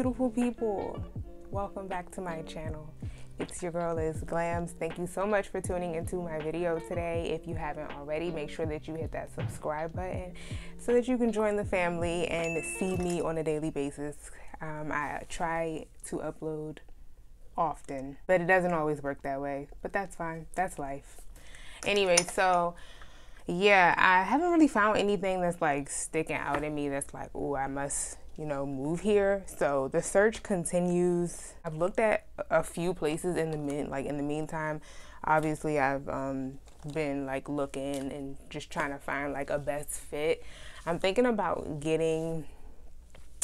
beautiful people. Welcome back to my channel. It's your girl is Glams. Thank you so much for tuning into my video today. If you haven't already, make sure that you hit that subscribe button so that you can join the family and see me on a daily basis. I try to upload often, but it doesn't always work that way, but that's fine. That's life. Anyway, so yeah, I haven't really found anything that's like sticking out at me that's like, oh, I must, move here. So the search continues. I've looked at a few places in the meantime. Obviously, I've been like looking and just trying to find like a best fit. I'm thinking about getting,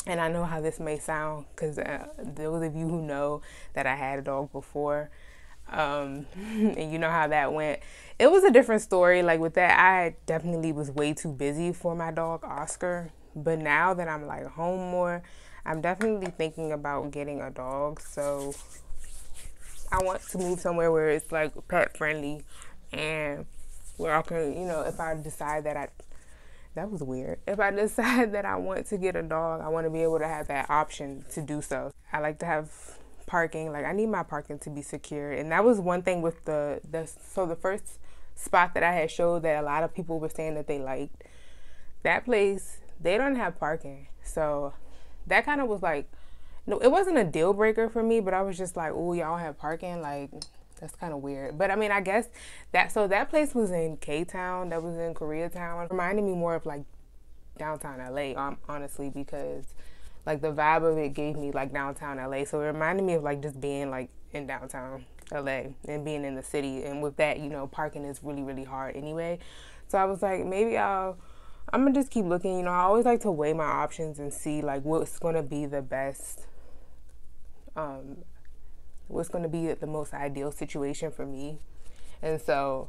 and I know how this may sound because those of you who know that I had a dog before, and you know how that went. It was a different story. Like with that, I definitely was way too busy for my dog Oscar. But now that I'm like home more, I'm definitely thinking about getting a dog. So I want to move somewhere where it's like pet friendly and where I can, if I decide that that was weird. If I decide that I want to get a dog, I want to be able to have that option to do so. I like to have parking. Like I need my parking to be secure. And that was one thing with the first spot that I had showed that a lot of people were saying that they liked. That place, they don't have parking. So that kind of was like, no, it wasn't a deal breaker for me, but I was just like, oh, y'all have parking? Like, that's kind of weird. But I mean, I guess that place was in K-Town, that was in Koreatown. It reminded me more of like downtown LA, honestly, because like the vibe of it gave me like downtown LA. So it reminded me of like just being like in downtown LA and being in the city. And with that, parking is really, really hard anyway. So I was like, maybe I'm gonna just keep looking. I always like to weigh my options and see like what's gonna be the best, what's gonna be the most ideal situation for me. And so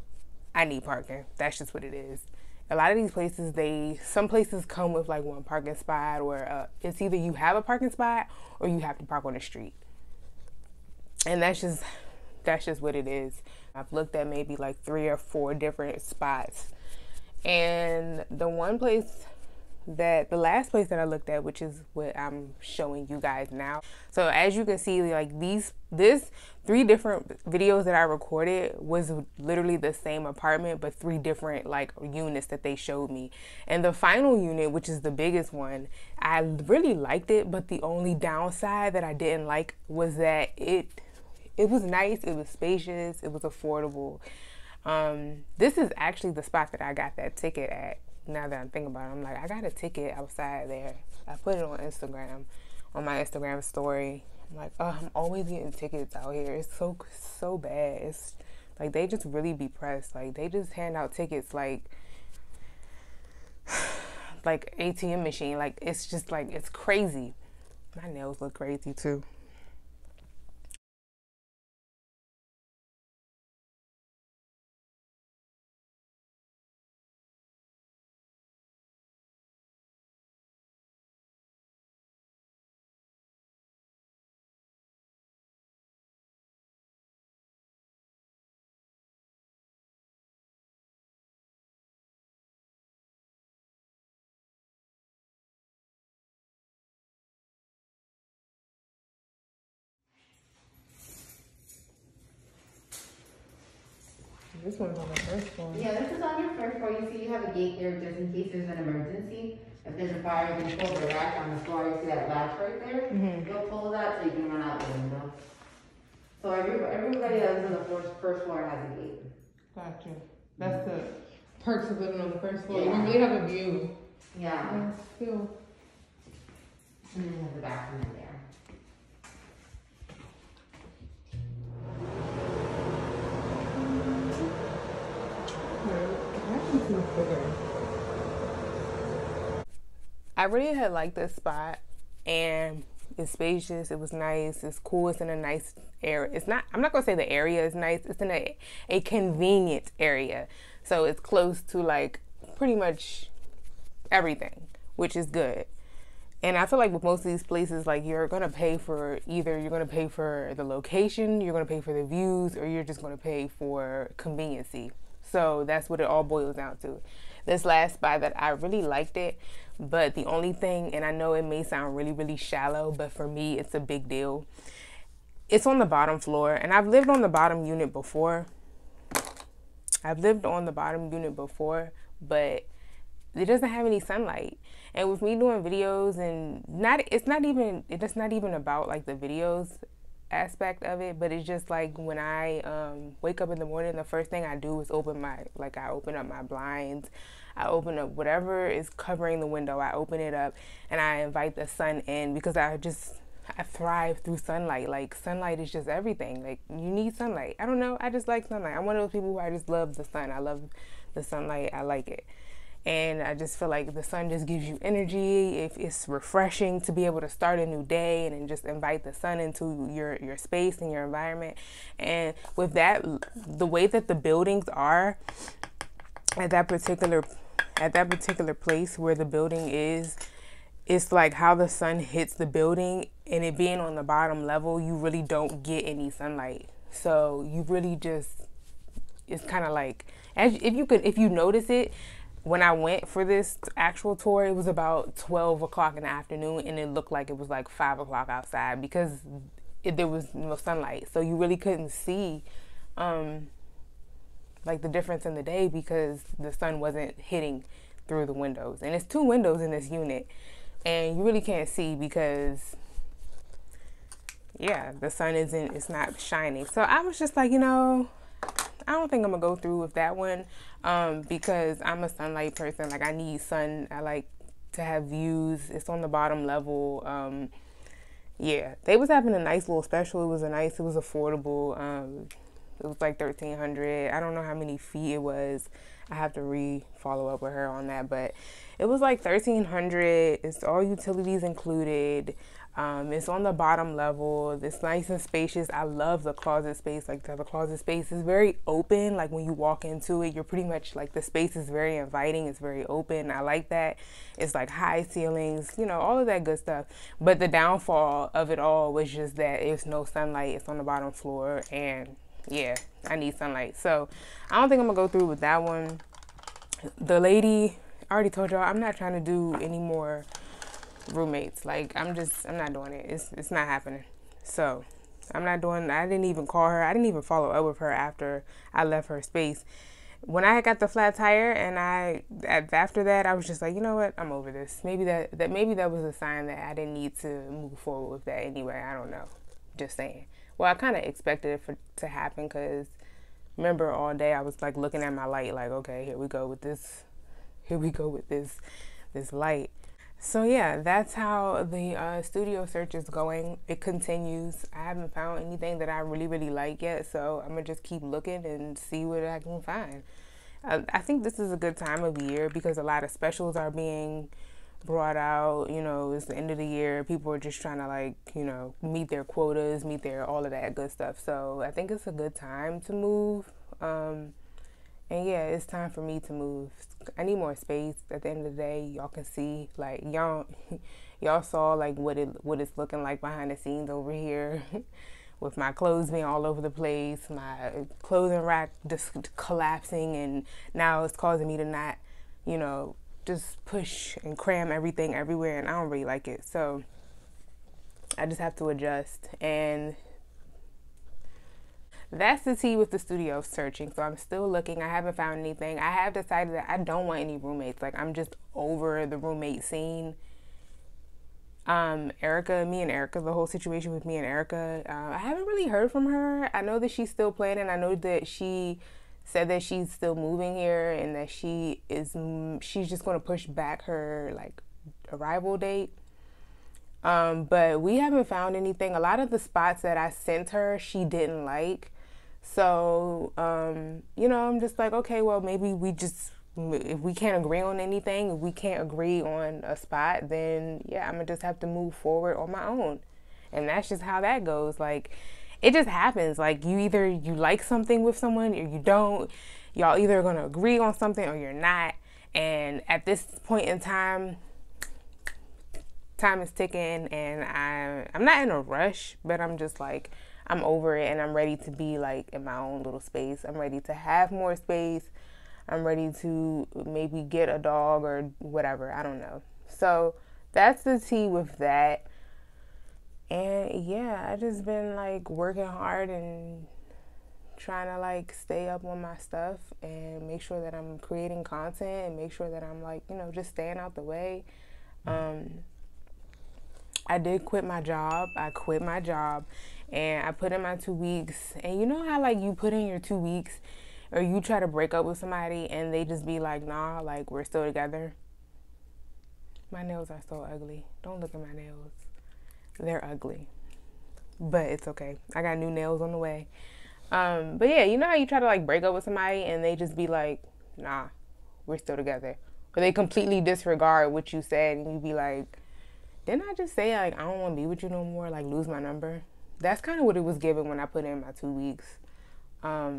I need parking. That's just what it is. A lot of these places, some places come with like one parking spot, or it's either you have a parking spot or you have to park on the street. And that's just what it is. I've looked at maybe like 3 or 4 different spots. And the last place that I looked at, which is what I'm showing you guys now. So as you can see, like this 3 different videos that I recorded was literally the same apartment, but 3 different like units that they showed me. And the final unit, which is the biggest one, I really liked it, but the only downside that I didn't like was that it was nice, it was spacious, it was affordable. This is actually the spot that I got that ticket at. Now that I'm thinking about it, I'm like, I got a ticket outside there. I put it on Instagram, on my Instagram story. I'm like, oh, I'm always getting tickets out here. It's so bad. It's like they just really be pressed. Like they just hand out tickets like ATM machine. Like it's just like, it's crazy. My nails look crazy too. This one's on the first floor. Yeah, this is on your first floor. You see you have a gate there just in case there's an emergency. If there's a fire, you can pull the rack on the floor. You see that latch right there? Mm-hmm. You'll pull that so you can run out the window. So everybody that lives on the first floor has a gate. Gotcha. That's the perks of living on the first floor. Yeah. You don't really have a view. Yeah. Still. And then you have the bathroom in there. I really had liked this spot, and it's spacious, it was nice, it's cool, it's in a nice area. I'm not gonna say the area is nice, it's in a convenient area. So it's close to like pretty much everything, which is good. And I feel like with most of these places, like you're gonna pay for the location, you're gonna pay for the views, or you're just gonna pay for conveniency. So that's what it all boils down to. this last spot that I really liked it, but the only thing, and I know it may sound really, really shallow, but for me, it's a big deal. It's on the bottom floor, and I've lived on the bottom unit before. But it doesn't have any sunlight. And with me doing videos, and it's not even about like the videos aspect of it, but it's just like when I wake up in the morning, the first thing I do is I open up my blinds, I open up whatever is covering the window, I open it up, and I invite the sun in, because I thrive through sunlight. Like, sunlight is just everything. Like, you need sunlight. I don't know, I just like sunlight. I'm one of those people who I just love the sun. I love the sunlight. I like it. And I just feel like the sun just gives you energy. It's refreshing to be able to start a new day and then just invite the sun into your space and your environment. And with that, the way that the buildings are at that particular place where the building is, it's like how the sun hits the building, and it being on the bottom level, you really don't get any sunlight. So you really just, it's kind of like, if you notice it, when I went for this actual tour, it was about 12 o'clock in the afternoon, and it looked like it was like 5 o'clock outside, because there was no sunlight. So you really couldn't see like the difference in the day, because the sun wasn't hitting through the windows. And it's 2 windows in this unit, and you really can't see because, yeah, the sun it's not shining. So I was just like, I don't think I'm gonna go through with that one, because I'm a sunlight person. Like, I need sun. I like to have views. It's on the bottom level. Yeah, they was having a nice little special. It was affordable. It was like $1,300. I don't know how many feet it was. I have to follow up with her on that, but it was like $1,300. It's all utilities included. It's on the bottom level. It's nice and spacious. I love the closet space. Like, the closet space is very open. Like, when you walk into it, you're pretty much like, the space is very inviting. It's very open. I like that. It's like high ceilings, all of that good stuff. But the downfall of it all was just that there's no sunlight. It's on the bottom floor, and yeah, I need sunlight. So I don't think I'm gonna go through with that one. The lady, I already told y'all, I'm not trying to do any more roommates. Like, I'm not doing it. It's not happening. So I didn't even call her. I didn't even follow up with her after I left her space. When I got the flat tire, and after that, I was just like, you know what, I'm over this. Maybe that was a sign that I didn't need to move forward with that anyway. I don't know. Just saying. Well, I kind of expected it to happen, because remember, all day I was like looking at my light, like, okay, here we go with this light. So yeah, that's how the studio search is going. It continues. I haven't found anything that I really, really like yet, so I'm gonna just keep looking and see what I can find. I think this is a good time of year, because a lot of specials are being brought out. It's the end of the year. People are just trying to, like, meet their quotas, meet their all of that good stuff. So I think it's a good time to move. And yeah, it's time for me to move. I need more space. At the end of the day, y'all can see, like, y'all saw like what it's looking like behind the scenes over here with my clothes being all over the place, my clothing rack just collapsing, and now it's causing me to not, just push and cram everything everywhere, and I don't really like it. So I just have to adjust, and that's the tea with the studio searching. So I'm still looking. I haven't found anything. I have decided that I don't want any roommates. Like, I'm just over the roommate scene. Me and Erica, the whole situation with me and Erica, I haven't really heard from her. I know that she's still planning. I know that she said that she's still moving here, and that she's just going to push back her, like, arrival date. But we haven't found anything. A lot of the spots that I sent her, she didn't like. So, I'm just like, okay, well, maybe if we can't agree on anything, if we can't agree on a spot, then yeah, I'm gonna just have to move forward on my own. And that's just how that goes. Like, it just happens. Like, you like something with someone, or you don't. Y'all either gonna agree on something or you're not. And at this point in time is ticking, and I'm not in a rush, but I'm just like, I'm over it, and I'm ready to be, like, in my own little space. I'm ready to have more space. I'm ready to maybe get a dog or whatever. I don't know. So that's the tea with that. And yeah, I just been like working hard and trying to like stay up on my stuff and make sure that I'm creating content and make sure that I'm like, just staying out the way. I did quit my job. I quit my job and I put in my 2 weeks. And you know how like you put in your 2 weeks or you try to break up with somebody and they just be like, nah, like we're still together. My nails are so ugly. Don't look at my nails. They're ugly. But it's okay. I got new nails on the way. But yeah, you know how you try to like break up with somebody and they just be like, nah, we're still together. Or they completely disregard what you said and you be like, didn't I just say like I don't want to be with you no more, like lose my number? That's kind of what it was given when I put in my 2 weeks. So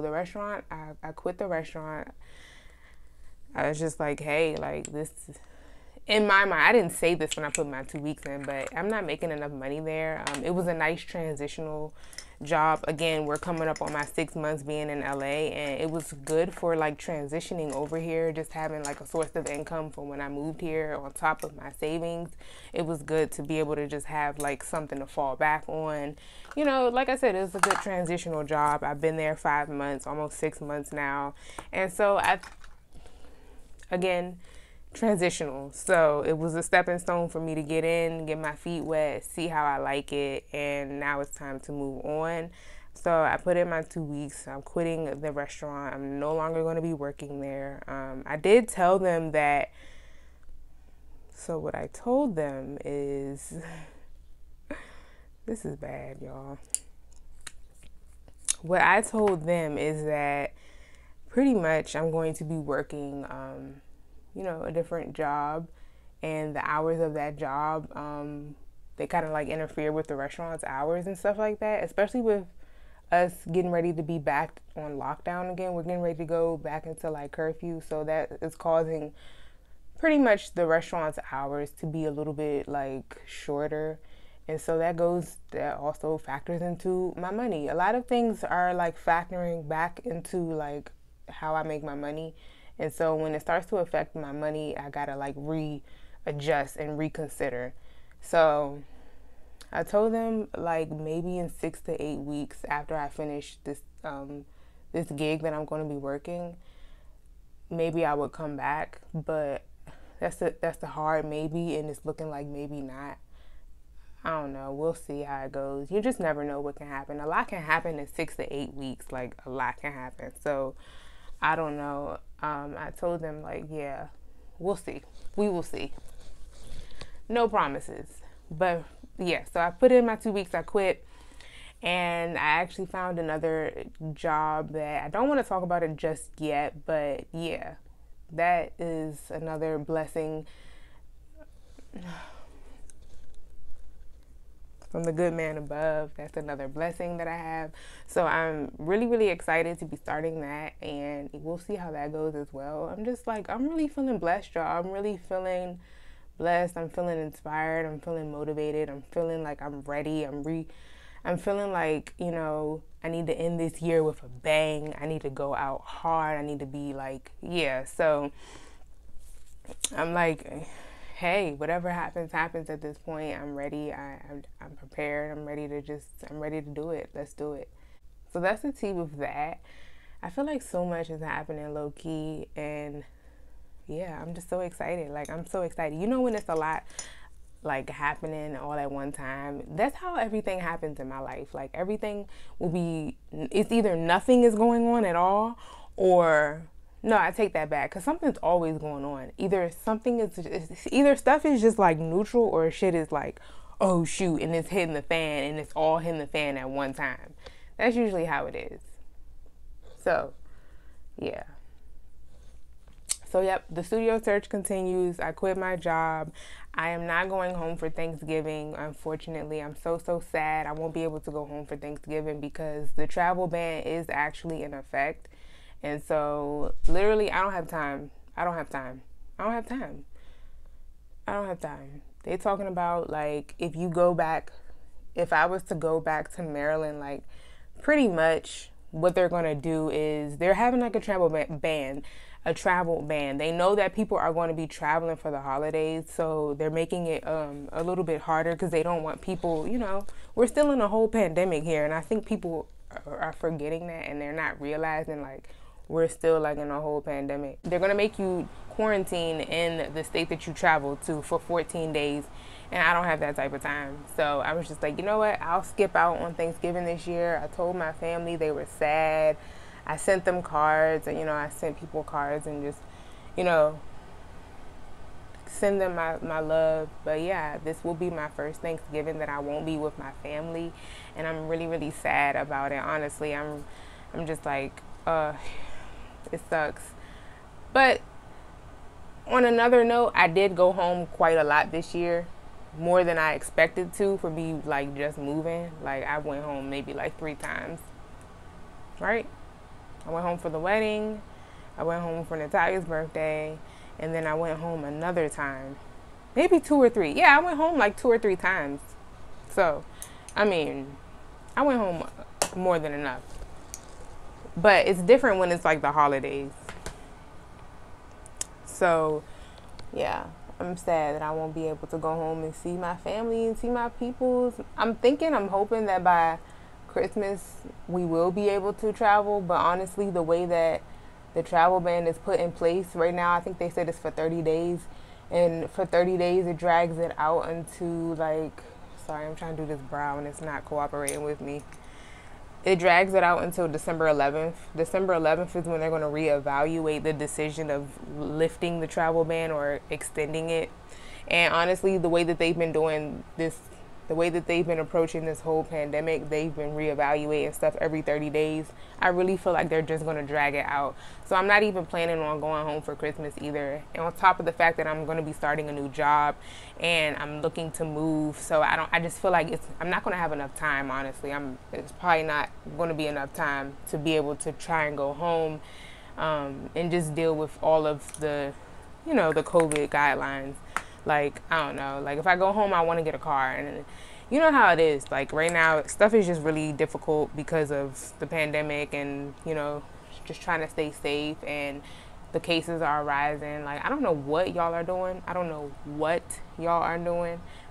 the restaurant, I quit the restaurant. I was just like, hey, like this, in my mind, I didn't say this when I put my 2 weeks in, but I'm not making enough money there. It was a nice transitional job. Again, we're coming up on my 6 months being in LA, and it was good for like transitioning over here, just having like a source of income from when I moved here on top of my savings. It was good to be able to just have like something to fall back on. Like I said, it was a good transitional job. I've been there 5 months, almost 6 months now. And so again, transitional. So it was a stepping stone for me to get in, get my feet wet, see how I like it, and now it's time to move on. So I put in my 2 weeks. I'm quitting the restaurant. I'm no longer going to be working there. I did tell them that. So what I told them is, this is bad, y'all. What I told them is that pretty much I'm going to be working a different job, and the hours of that job, they kind of like interfere with the restaurant's hours and stuff like that, especially with us getting ready to be back on lockdown again. We're getting ready to go back into like curfew, so that is causing pretty much the restaurant's hours to be a little bit like shorter. And so that also factors into my money. A lot of things are like factoring back into like how I make my money. And so when it starts to affect my money, I gotta like readjust and reconsider. So I told them like maybe in 6 to 8 weeks after I finish this this gig that I'm going to be working, maybe I would come back. But that's the hard maybe, and it's looking like maybe not. I don't know. We'll see how it goes. You just never know what can happen. A lot can happen in 6 to 8 weeks. Like a lot can happen. So I don't know. I told them like, yeah, we'll see. We will see. No promises. But yeah, so I put in my 2 weeks. I quit. And I actually found another job that I don't want to talk about it just yet. But yeah, that is another blessing from the good man above. That's another blessing that I have. So I'm really, really excited to be starting that, and we'll see how that goes as well. I'm really feeling blessed, y'all. I'm really feeling blessed. I'm feeling inspired. I'm feeling motivated. I'm feeling like I'm ready. I'm feeling like, I need to end this year with a bang. I need to go out hard. I need to be like, yeah. So I'm like, hey, whatever happens at this point. I'm ready. I'm prepared. I'm ready to do it. Let's do it. So that's the tea with that. I feel like so much is happening low key, and yeah, I'm just so excited. Like, I'm so excited. When it's a lot like happening all at one time, that's how everything happens in my life. Like everything it's either nothing is going on at all, or no, I take that back, because something's always going on. Either stuff is just like neutral, or shit is like, oh shoot, and it's hitting the fan, and it's all hitting the fan at one time. That's usually how it is. So yeah. So yep, the studio search continues. I quit my job. I am not going home for Thanksgiving, unfortunately. I'm so sad. I won't be able to go home for Thanksgiving because the travel ban is actually in effect. And so literally I don't have time. They talking about like if I was to go back to Maryland, like pretty much what they're going to do is they're having like a travel ban. They know that people are going to be traveling for the holidays, so they're making it a little bit harder because they don't want people, you know, we're still in a whole pandemic here, and I think people are forgetting that, and they're not realizing like we're still like in a whole pandemic. They're going to make you quarantine in the state that you travel to for 14 days, and I don't have that type of time. So I was just like, you know what, I'll skip out on Thanksgiving this year. I told my family, they were sad. I sent them cards, and, you know, I sent people cards and just, you know, send them my love. But yeah, this will be my first Thanksgiving that I won't be with my family, and I'm really, really sad about it. Honestly, I'm just like, it sucks. But on another note, I did go home quite a lot this year, more than I expected to, for me like just moving. Like I went home maybe like 3 times, right? I went home for the wedding, I went home for Natalia's birthday, and then I went home another time, maybe 2 or 3. Yeah, I went home like 2 or 3 times. So, I mean, I went home more than enough. But it's different when it's like the holidays. So, yeah, I'm sad that I won't be able to go home and see my family and see my peoples. I'm hoping that by Christmas we will be able to travel, but honestly, the way that the travel ban is put in place right now, I think they said it's for 30 days, and for 30 days it drags it out into like, sorry, I'm trying to do this brow and it's not cooperating with me. It drags it out until December 11th. December 11th is when they're going to reevaluate the decision of lifting the travel ban or extending it. And honestly, the way that they've been doing this, the way that they've been approaching this whole pandemic, they've been reevaluating stuff every 30 days. I really feel like they're just going to drag it out. So I'm not even planning on going home for Christmas either. And on top of the fact that I'm going to be starting a new job and I'm looking to move, so I just feel like I'm not going to have enough time, honestly. It's probably not going to be enough time to be able to try and go home and just deal with all of the, you know, the COVID guidelines. Like, I don't know, like if I go home, I want to get a car, and you know how it is. Like right now, stuff is just really difficult because of the pandemic and, you know, just trying to stay safe, and the cases are rising. Like, I don't know what y'all are doing.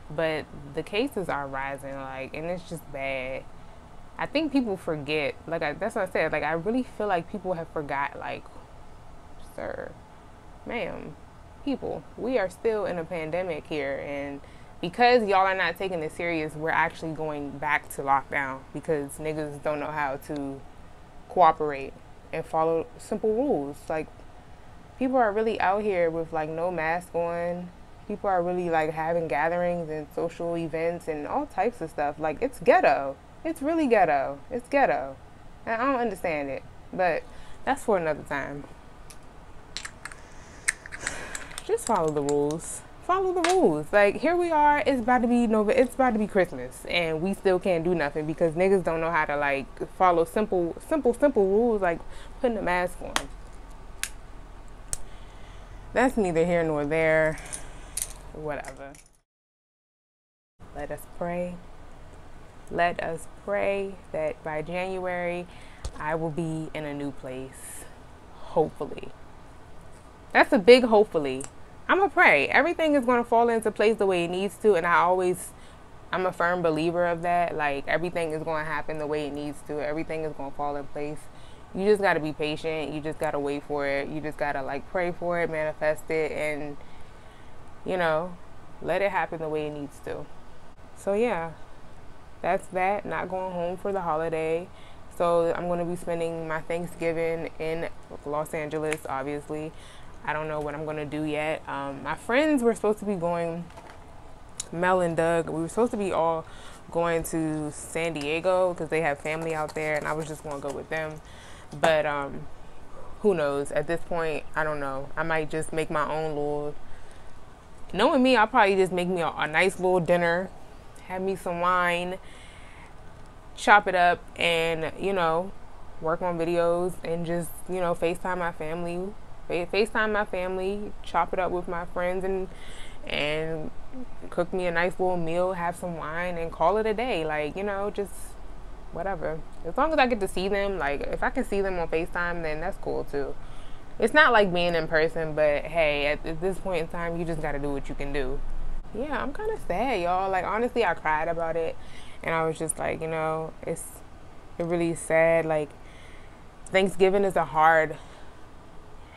But the cases are rising, like, and it's just bad. I think people forget, like, that's what I said. Like, I really feel like people have forgot, like, sir, ma'am, people, we are still in a pandemic here, and because y'all are not taking it serious, we're actually going back to lockdown because niggas don't know how to cooperate and follow simple rules. Like, people are really out here with like no mask on. People are really like having gatherings and social events and all types of stuff. Like, it's ghetto. It's really ghetto. It's ghetto. And I don't understand it, but that's for another time. Just follow the rules. Follow the rules. Like, here we are. It's about to be Christmas, and we still can't do nothing because niggas don't know how to like follow simple rules, like putting a mask on. That's neither here nor there. Whatever. Let us pray. Let us pray that by January, I will be in a new place. Hopefully. That's a big hopefully. I'm gonna pray. Everything is gonna fall into place the way it needs to, and I'm a firm believer of that. Like, everything is gonna happen the way it needs to. Everything is gonna fall in place. You just gotta be patient. You just gotta wait for it. You just gotta like pray for it, manifest it, and, you know, let it happen the way it needs to. So yeah, that's that. Not going home for the holiday. So I'm gonna be spending my Thanksgiving in Los Angeles, obviously. I don't know what I'm going to do yet. My friends were supposed to be going, Mel and Doug, we were supposed to be all going to San Diego because they have family out there, and I was just going to go with them. But who knows? At this point, I don't know. I might just make my own little, knowing me, I'll probably just make me a nice little dinner, have me some wine, chop it up, and, you know, work on videos and just, you know, FaceTime my family, chop it up with my friends, and cook me a nice little meal, have some wine, and call it a day. Like, you know, just whatever. As long as I get to see them, like if I can see them on FaceTime, then that's cool too. It's not like being in person, but hey, at this point in time, you just gotta do what you can do. Yeah, I'm kind of sad, y'all. Like honestly, I cried about it, and I was just like, you know, it really sad. Like Thanksgiving is a hard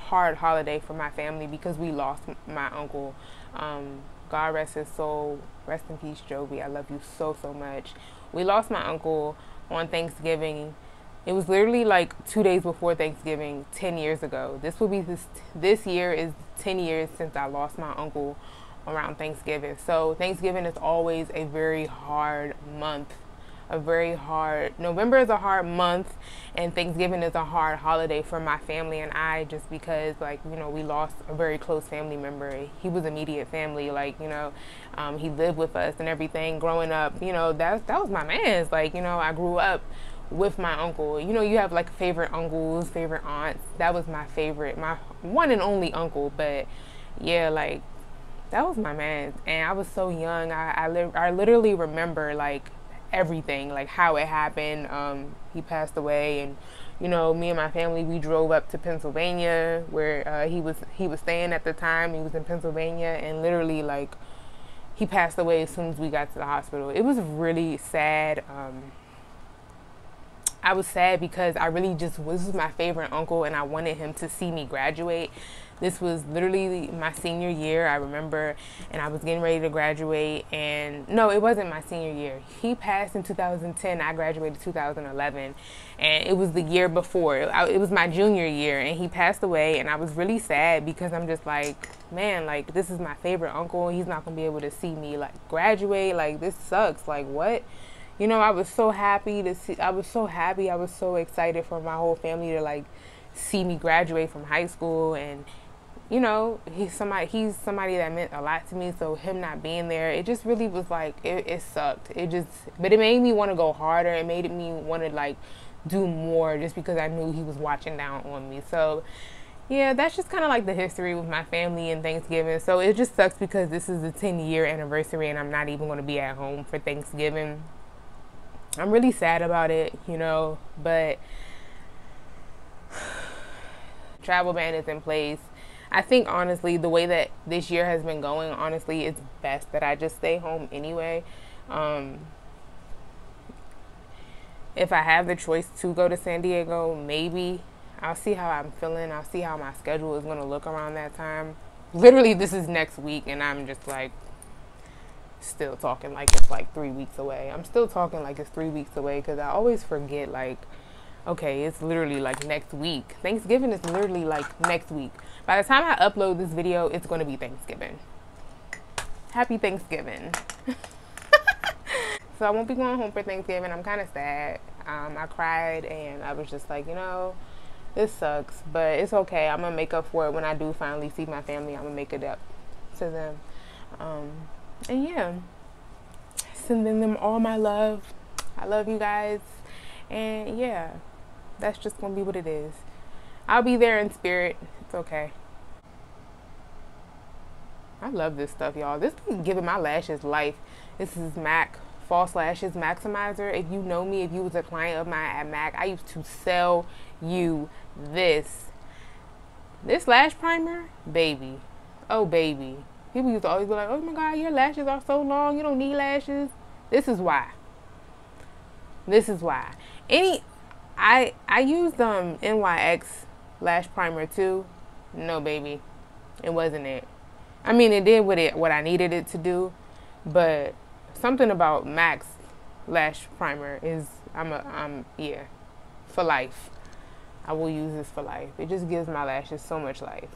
holiday for my family because we lost my uncle. God rest his soul. Rest in peace, Joby. I love you so much. We lost my uncle on Thanksgiving. It was literally like 2 days before Thanksgiving, 10 years ago. This year is 10 years since I lost my uncle around Thanksgiving. So Thanksgiving is always a very hard month. November is a hard month, and Thanksgiving is a hard holiday for my family and I, just because, like, you know, we lost a very close family member. He was immediate family, like, you know, he lived with us and everything growing up. You know, that was my man's. Like, you know, I grew up with my uncle. You know, you have like favorite uncles, favorite aunts. That was my favorite, my one and only uncle. But yeah, like that was my man. And I was so young. I literally remember like everything, like how it happened. He passed away, and you know, me and my family, we drove up to Pennsylvania where he was staying at the time. He was in Pennsylvania, and literally like he passed away as soon as we got to the hospital. It was really sad. I was sad because this was my favorite uncle, and I wanted him to see me graduate. This was literally my senior year, I remember, and I was getting ready to graduate. And no, it wasn't my senior year. He passed in 2010. I graduated 2011, and it was the year before. It was my junior year, and he passed away, and I was really sad because I'm just like, man, like this is my favorite uncle. He's not gonna be able to see me like graduate. Like this sucks. Like what? You know, I was so happy to see. I was so happy. I was so excited for my whole family to like see me graduate from high school. And you know, he's somebody that meant a lot to me. So him not being there, it just really was like, it sucked. But it made me want to go harder. It made me want to like do more, just because I knew he was watching down on me. So yeah, that's just kind of like the history with my family and Thanksgiving. So it just sucks because this is the 10-year anniversary, and I'm not even going to be at home for Thanksgiving. I'm really sad about it, you know, but travel ban is in place. I think honestly, the way that this year has been going, honestly, it's best that I just stay home anyway. If I have the choice to go to San Diego, maybe. I'll see how I'm feeling. I'll see how my schedule is going to look around that time. Literally, this is next week, and I'm just like still talking like it's like 3 weeks away. I'm still talking like it's 3 weeks away because I always forget, like, okay, it's literally like next week. Thanksgiving is literally like next week. By the time I upload this video, it's going to be Thanksgiving. Happy Thanksgiving. So I won't be going home for Thanksgiving. I'm kind of sad. I cried, and I was just like, you know, this sucks, but it's okay. I'm going to make up for it when I do finally see my family. I'm going to make it up to them. And yeah, sending them all my love. I love you guys. And yeah, that's just going to be what it is. I'll be there in spirit. It's okay. I love this stuff, y'all. This is giving my lashes life. This is MAC False Lashes Maximizer. If you know me, if you was a client of mine at MAC, I used to sell you this lash primer, baby. Oh, baby. People used to always be like, oh my God, your lashes are so long. You don't need lashes. This is why. This is why. I used NYX lash primer too. No, baby. It wasn't it. I mean, it did what I needed it to do, but something about MAC's lash primer is, yeah, for life. I will use this for life. It just gives my lashes so much life.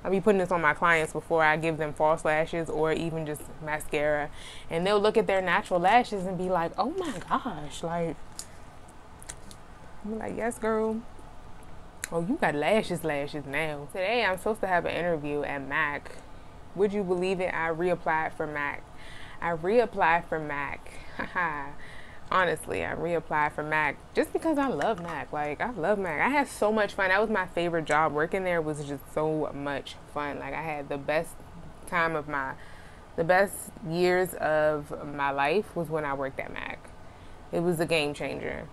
I'll be putting this on my clients before I give them false lashes or even just mascara, and they'll look at their natural lashes and be like, oh my gosh, like, I'm like, yes, girl. Oh, you got lashes now. Today, I'm supposed to have an interview at MAC. Would you believe it? I reapplied for MAC. Honestly, I reapplied for MAC just because I love MAC. Like, I love MAC. I had so much fun. That was my favorite job. Working there was just so much fun. Like, I had the best time of the best years of my life was when I worked at MAC. It was a game changer.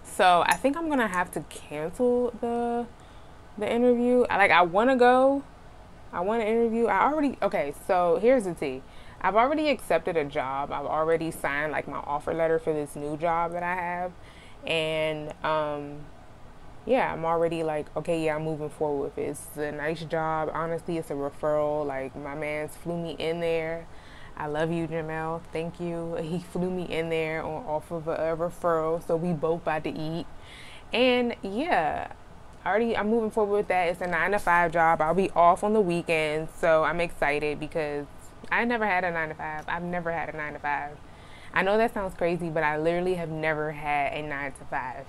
So I think I'm gonna have to cancel the interview. I want to go. I want to interview. Okay, so here's the tea. I've already accepted a job. I've already signed like my offer letter for this new job that I have. And yeah, I'm already like, okay, yeah, I'm moving forward with it. It's a nice job. Honestly, it's a referral. Like, my man's flew me in there. I love you, Jamel. Thank you. He flew me in there off of a referral. So we both about to eat. And yeah, I'm moving forward with that. It's a 9-to-5 job. I'll be off on the weekends. So I'm excited because I never had a 9-to-5. I've never had a 9-to-5. I know that sounds crazy, but I literally have never had a 9-to-5.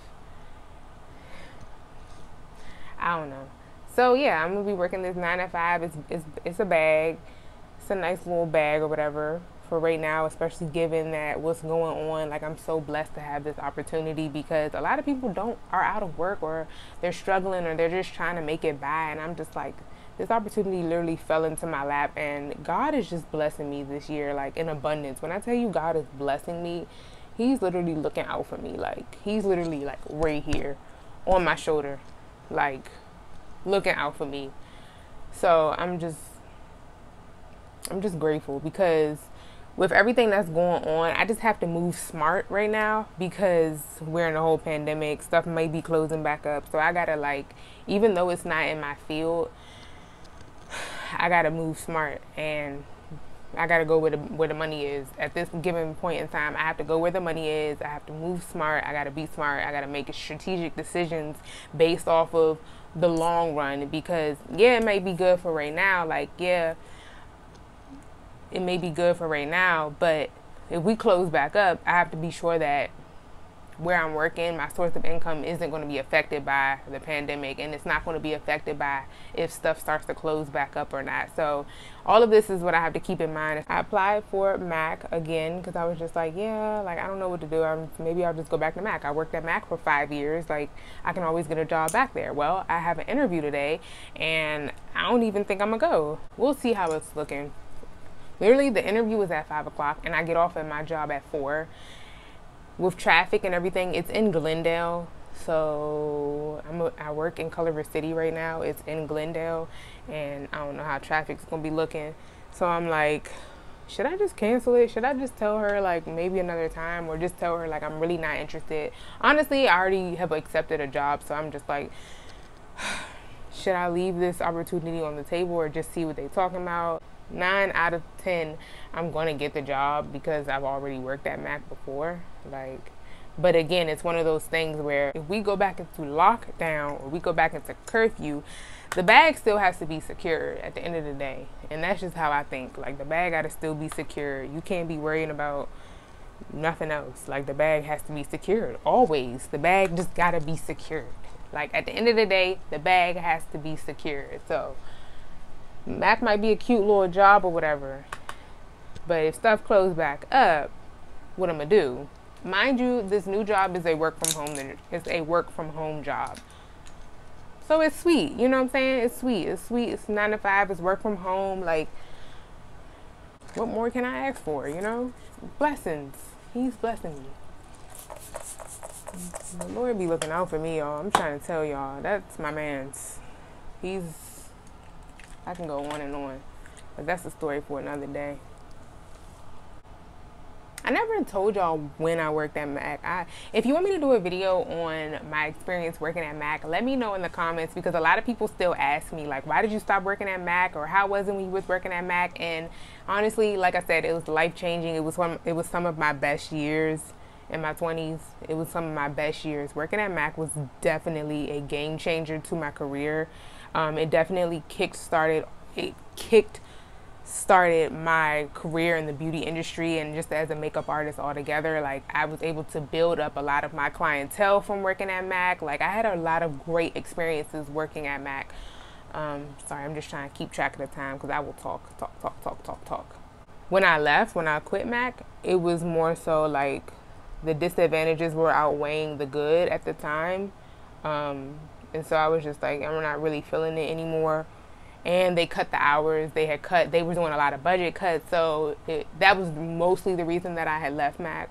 I don't know. So yeah, I'm gonna be working this 9-to-5. It's a bag. It's a nice little bag or whatever for right now, especially given that what's going on. Like, I'm so blessed to have this opportunity because a lot of people are out of work, or they're struggling, or they're just trying to make it by. And I'm just like, this opportunity literally fell into my lap, and God is just blessing me this year, like, in abundance. When I tell you God is blessing me, he's literally looking out for me. Like, he's literally like right here on my shoulder, like looking out for me. So I'm just grateful because with everything that's going on, I just have to move smart right now because we're in a whole pandemic. Stuff may be closing back up. So I gotta, like, even though it's not in my field, I gotta move smart, and I gotta go where the money is. At this given point in time, I have to go where the money is. I have to move smart. I gotta be smart. I gotta make strategic decisions based off of the long run, because yeah, it may be good for right now. Like, yeah, it may be good for right now, but if we close back up, I have to be sure that where I'm working, my source of income isn't going to be affected by the pandemic, and it's not going to be affected by if stuff starts to close back up or not. So all of this is what I have to keep in mind. I applied for Mac again because I was just like, yeah, like, I don't know what to do. Maybe I'll just go back to Mac. I worked at Mac for 5 years. Like, I can always get a job back there. Well, I have an interview today, and I don't even think I'm gonna go. We'll see how it's looking. Literally, the interview was at 5 o'clock, and I get off at my job at 4. With traffic and everything, it's in Glendale. So I work in Culver City right now. It's in Glendale, and I don't know how traffic's gonna be looking. So I'm like, should I just cancel it? Should I just tell her, like, maybe another time, or just tell her, like, I'm really not interested? Honestly, I already have accepted a job, so I'm just like, should I leave this opportunity on the table or just see what they're talking about? 9 out of 10, I'm going to get the job because I've already worked at Mac before. Like, but again, it's one of those things where if we go back into lockdown or we go back into curfew, the bag still has to be secure at the end of the day. And that's just how I think. Like, the bag got to still be secure. You can't be worrying about nothing else. Like, the bag has to be secured always. The bag just got to be secured. Like, at the end of the day, the bag has to be secured. So Mac might be a cute little job or whatever, but if stuff closes back up, what I'm gonna do? Mind you, this new job is a work from home. It's a work from home job, so it's sweet. You know what I'm saying? It's sweet. It's sweet. It's 9 to 5. It's work from home. Like, what more can I ask for? You know, blessings. He's blessing me. The Lord be looking out for me, y'all. I'm trying to tell y'all, that's my man's. I can go on and on, but that's a story for another day. I never told y'all when I worked at Mac. If you want me to do a video on my experience working at Mac, let me know in the comments, because a lot of people still ask me, like, why did you stop working at Mac, or how was it when you was working at Mac? And honestly, like I said, it was life-changing. It was some of my best years in my 20s. It was some of my best years. Working at Mac was definitely a game changer to my career. It definitely kick-started my career in the beauty industry, and just as a makeup artist altogether. Like, I was able to build up a lot of my clientele from working at Mac. Like, I had a lot of great experiences working at Mac. Sorry, I'm just trying to keep track of the time because I will talk. When I quit Mac, it was more so like the disadvantages were outweighing the good at the time. And so I was just like, I'm not really feeling it anymore. and they cut the hours. They were doing a lot of budget cuts, so that was mostly the reason that I had left MAC.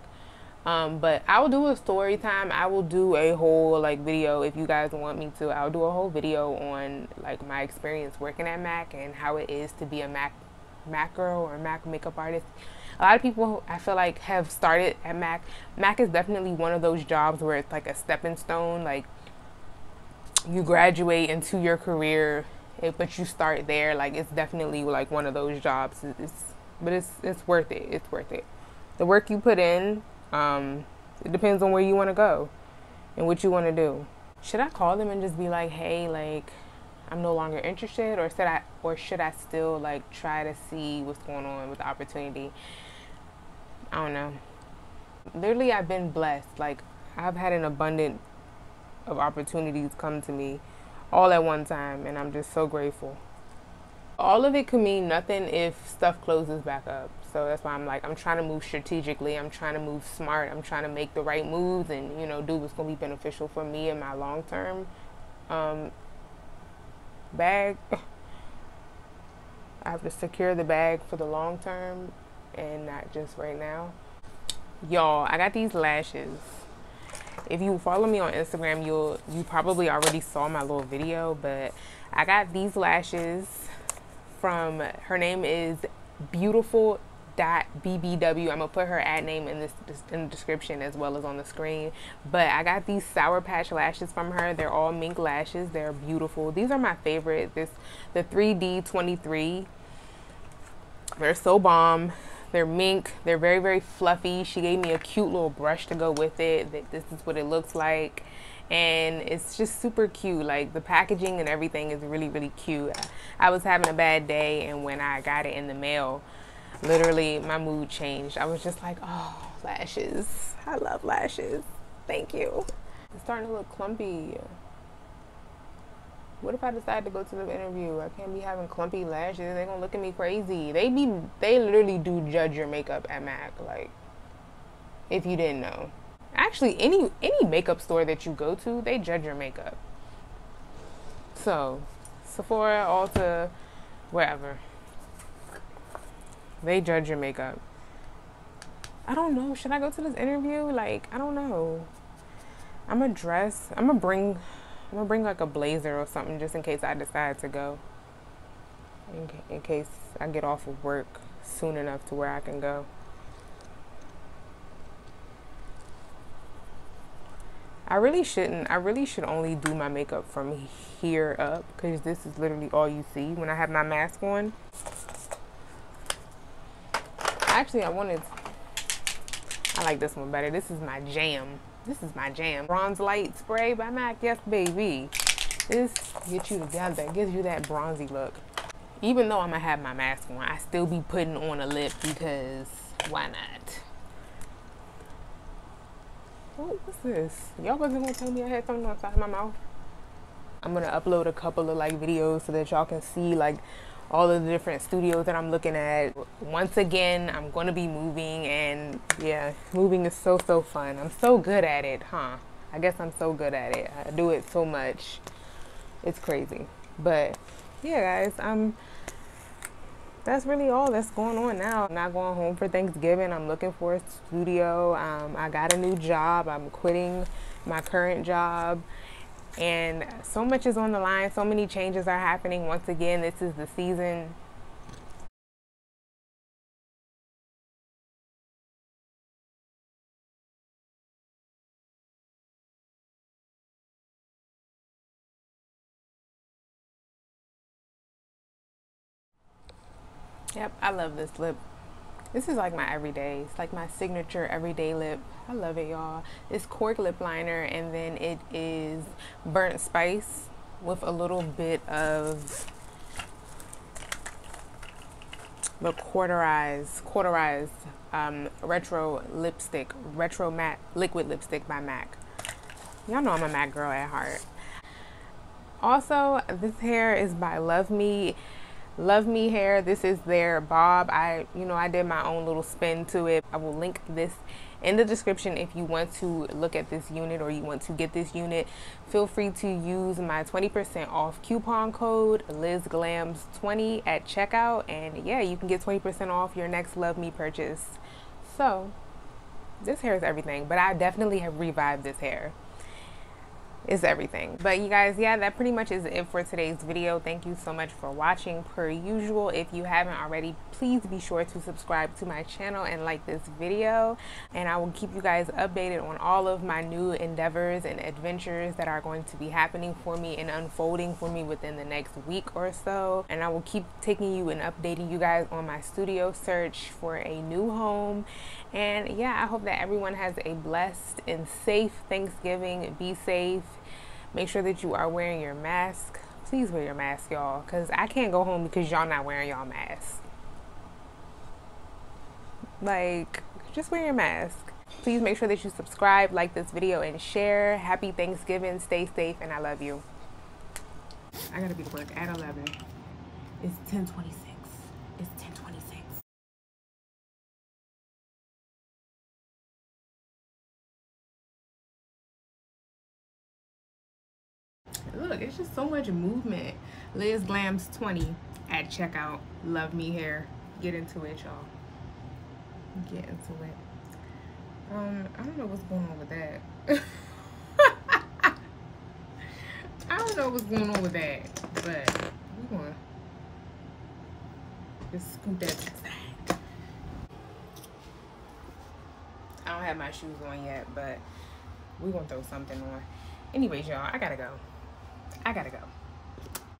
But I will do a story time. I will do a whole like video if you guys want me to. I'll do a whole video on like my experience working at MAC and how it is to be a MAC girl or MAC makeup artist. A lot of people, I feel like, have started at MAC. MAC is definitely one of those jobs where it's like a stepping stone. Like, you graduate into your career, but you start there. Like, it's definitely like one of those jobs. But it's worth it. It's worth it. The work you put in, it depends on where you want to go and what you want to do. Should I call them and just be like, hey, like, I'm no longer interested, or should I still like try to see what's going on with the opportunity? I don't know. Literally, I've been blessed. Like, I've had an abundance of opportunities come to me all at one time, and I'm just so grateful. All of it could mean nothing if stuff closes back up. So that's why I'm trying to move strategically. I'm trying to move smart. I'm trying to make the right moves and, you know, do what's going to be beneficial for me in my long-term bag. I have to secure the bag for the long term and not just right now. Y'all, I got these lashes. If you follow me on Instagram, you probably already saw my little video, but I got these lashes from, her name is beautiful.bbw. I'm gonna put her ad name in the description as well as on the screen. But I got these Sour Patch lashes from her. They're all mink lashes. They're beautiful. These are my favorite. The 3D23. They're so bomb. They're mink. They're very, very fluffy. She gave me a cute little brush to go with it. This is what it looks like. And it's just super cute. Like, the packaging and everything is really, really cute. I was having a bad day, and when I got it in the mail, literally my mood changed. I was just like, oh, lashes. I love lashes. Thank you. It's starting to look clumpy. What if I decide to go to the interview? I can't be having clumpy lashes. They're gonna look at me crazy. They literally do judge your makeup at MAC, like, if you didn't know. Actually, any makeup store that you go to, they judge your makeup. So, Sephora, Ulta, wherever, they judge your makeup. I don't know. Should I go to this interview? Like, I don't know. I'm gonna bring like a blazer or something just in case I decide to go. In case I get off of work soon enough to where I can go. I really should only do my makeup from here up, because this is literally all you see when I have my mask on. Actually, I like this one better. This is my jam. This is my jam. Bronze Light Spray by MAC. Yes, baby. This gets you together. It gives you that bronzy look. Even though I'm gonna have my mask on, I still be putting on a lip because why not? Oh, what's this? Y'all wasn't gonna tell me I had something on the side of my mouth? I'm gonna upload a couple of like videos so that y'all can see like all of the different studios that I'm looking at. Once again, I'm gonna be moving, and yeah, moving is so fun. I'm so good at it, huh? I guess I'm so good at it. I do it so much. It's crazy. But yeah, guys, that's really all that's going on now. I'm not going home for Thanksgiving. I'm looking for a studio. I got a new job. I'm quitting my current job. And so much is on the line. So many changes are happening. Once again, this is the season. Yep, I love this lip. This is like my everyday. It's like my signature everyday lip. I love it, y'all. It's cork lip liner, and then it is burnt spice with a little bit of the quarterized retro lipstick, retro matte liquid lipstick by MAC. Y'all know I'm a MAC girl at heart. Also, this hair is by Love Me hair. This is their bob. I did my own little spin to it. I will link this in the description if you want to look at this unit or you want to get this unit. Feel free to use my 20% off coupon code LizGlams20 at checkout, and yeah, you can get 20% off your next Love Me purchase. So this hair is everything, but I definitely have revived this hair. Is everything. But you guys, yeah, that pretty much is it for today's video. Thank you so much for watching. Per usual, if you haven't already, please be sure to subscribe to my channel and like this video, and I will keep you guys updated on all of my new endeavors and adventures that are going to be happening for me and unfolding for me within the next week or so. And I will keep taking you and updating you guys on my studio search for a new home. And yeah, I hope that everyone has a blessed and safe Thanksgiving. Be safe. Make sure that you are wearing your mask. Please wear your mask, y'all, because I can't go home because y'all not wearing y'all masks. Like, just wear your mask. Please make sure that you subscribe, like this video, and share. Happy Thanksgiving. Stay safe, and I love you. I gotta be to work at 11. It's 10:26. It's 10:26. Look, it's just so much movement. LizGlams20 at checkout. Love me hair. Get into it, y'all. Get into it. I don't know what's going on with that. I don't know what's going on with that, but we're gonna just scoot that to the side. I don't have my shoes on yet, but we're gonna throw something on. Anyways, y'all, I gotta go.